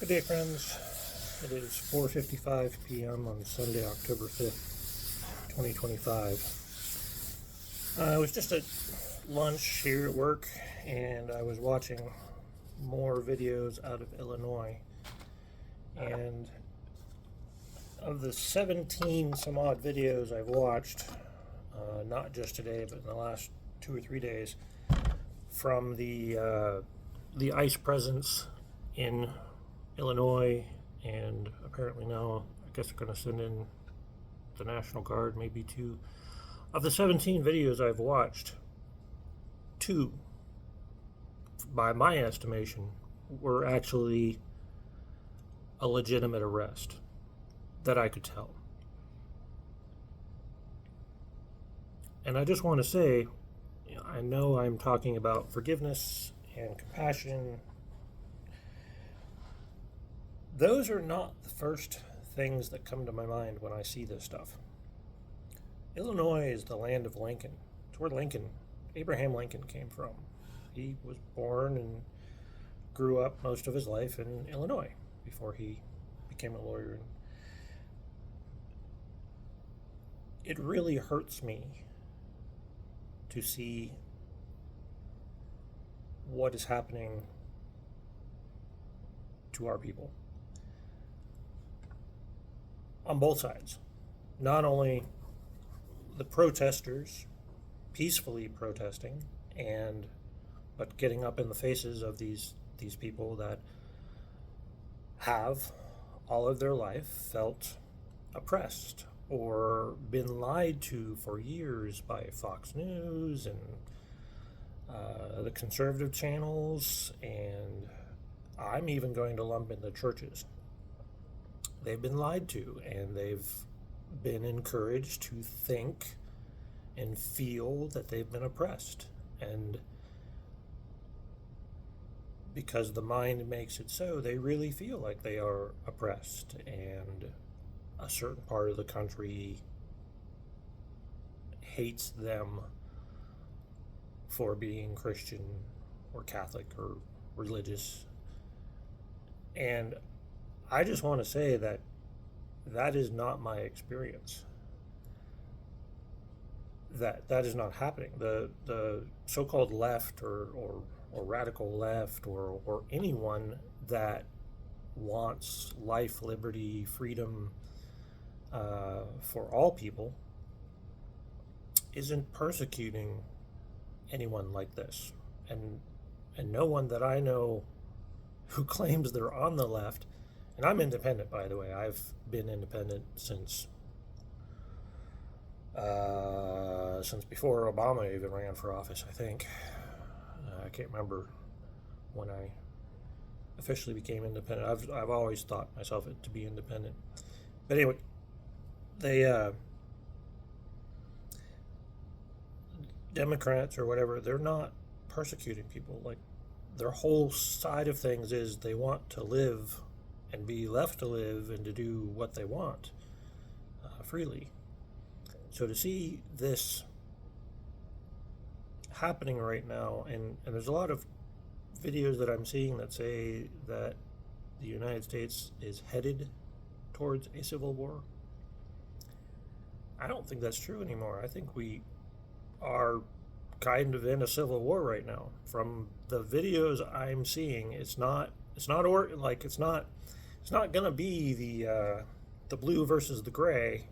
Good day, friends. It is 4:55 p.m. on Sunday, October 5th, 2025. I was just at lunch here at work, and I was watching more videos out of Illinois. And of the 17 some odd videos I've watched, not just today, but in the last 2 or 3 days, from the ICE presence in Illinois, and apparently now I guess they're going to send in the National Guard, maybe two. Of the 17 videos I've watched, two, by my estimation, were actually a legitimate arrest that I could tell. And I just want to say, I know I'm talking about forgiveness and compassion. Those are not the first things that come to my mind when I see this stuff. Illinois is the land of Lincoln. It's where Abraham Lincoln came from. He was born and grew up most of his life in Illinois before he became a lawyer. It really hurts me to see what is happening to our people on both sides. Not only the protesters peacefully protesting, but getting up in the faces of these people that have all of their life felt oppressed or been lied to for years by Fox News and the conservative channels, and I'm even going to lump in the churches. They've been lied to, and they've been encouraged to think and feel that they've been oppressed. And because the mind makes it so, they really feel like they are oppressed, and a certain part of the country hates them for being Christian or Catholic or religious. And I just want to say that is not my experience. That is not happening. The so-called left or radical left or anyone that wants life, liberty, freedom for all people isn't persecuting anyone like this. And no one that I know who claims they're on the left, and I'm independent, by the way. I've been independent since before Obama even ran for office, I think. I can't remember when I officially became independent. I've always thought myself to be independent. But anyway, they Democrats or whatever, they're not persecuting people. Like, their whole side of things is they want to live and be left to live and to do what they want freely. So to see this happening right now, and there's a lot of videos that I'm seeing that say that the United States is headed towards a civil war. I don't think that's true anymore. I think we are kind of in a civil war right now. From the videos I'm seeing, it's not gonna be the blue versus the gray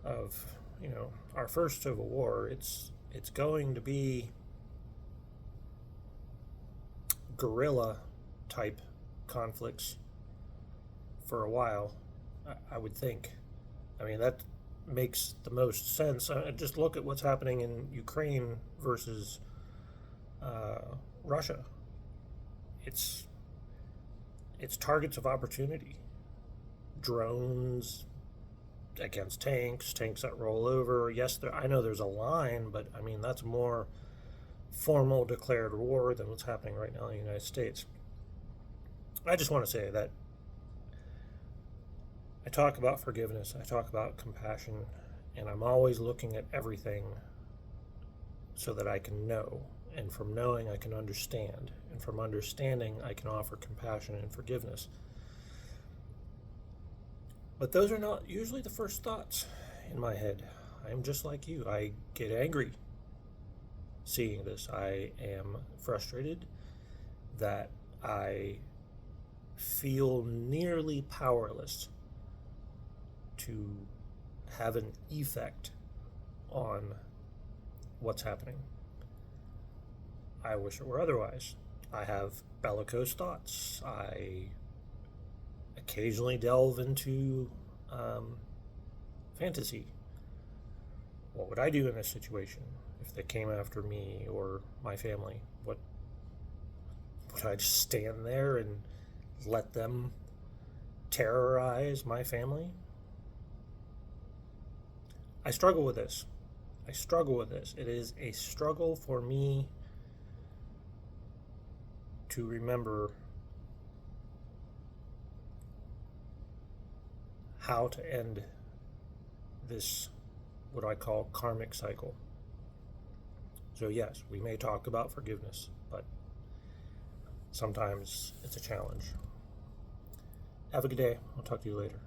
of our first civil war. It's going to be guerrilla type conflicts for a while, I would think. I mean, that makes the most sense. Just look at what's happening in Ukraine versus Russia. It's targets of opportunity. Drones against tanks that roll over. Yes, I know there's a line, but I mean, that's more formal declared war than what's happening right now in the United States. I just want to say that I talk about forgiveness, I talk about compassion, and I'm always looking at everything so that I can know. And from knowing, I can understand. And from understanding, I can offer compassion and forgiveness. But those are not usually the first thoughts in my head. I am just like you. I get angry seeing this. I am frustrated that I feel nearly powerless to have an effect on what's happening. I wish it were otherwise. I have bellicose thoughts. I occasionally delve into fantasy. What would I do in this situation if they came after me or my family? Would I just stand there and let them terrorize my family? I struggle with this. It is a struggle for me to remember how to end this, what I call karmic cycle. So yes, we may talk about forgiveness, but sometimes it's a challenge. Have a good day. I'll talk to you later.